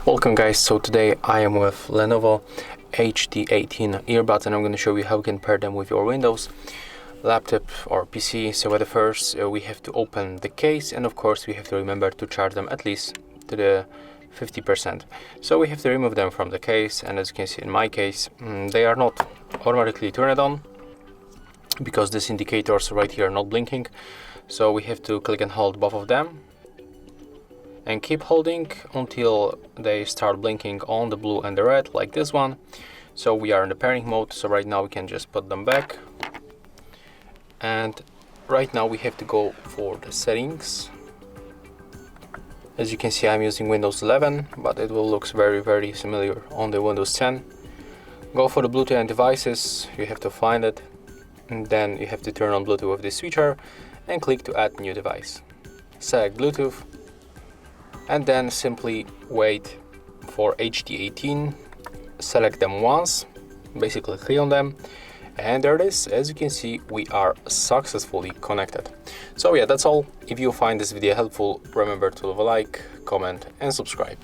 Welcome guys, so today I am with Lenovo HT18 earbuds and I'm going to show you how you can pair them with your Windows laptop or PC. So at the first we have to open the case, and of course we have to remember to charge them at least to the 50%. So we have to remove them from the case, and as you can see in my case they are not automatically turned on because these indicators right here are not blinking. So we have to click and hold both of them and keep holding until they start blinking on the blue and the red, like this one. So we are in the pairing mode, so right now we can just put them back. And right now we have to go for the settings. As you can see, I'm using Windows 11, but it will look very similar on the Windows 10. Go for the Bluetooth and devices, you have to find it, and then you have to turn on Bluetooth with this switcher and click to add new device. Select Bluetooth, and then simply wait for HT18, select them once, basically click on them, and there it is. As you can see, we are successfully connected. So yeah, that's all. If you find this video helpful, remember to leave a like, comment and subscribe.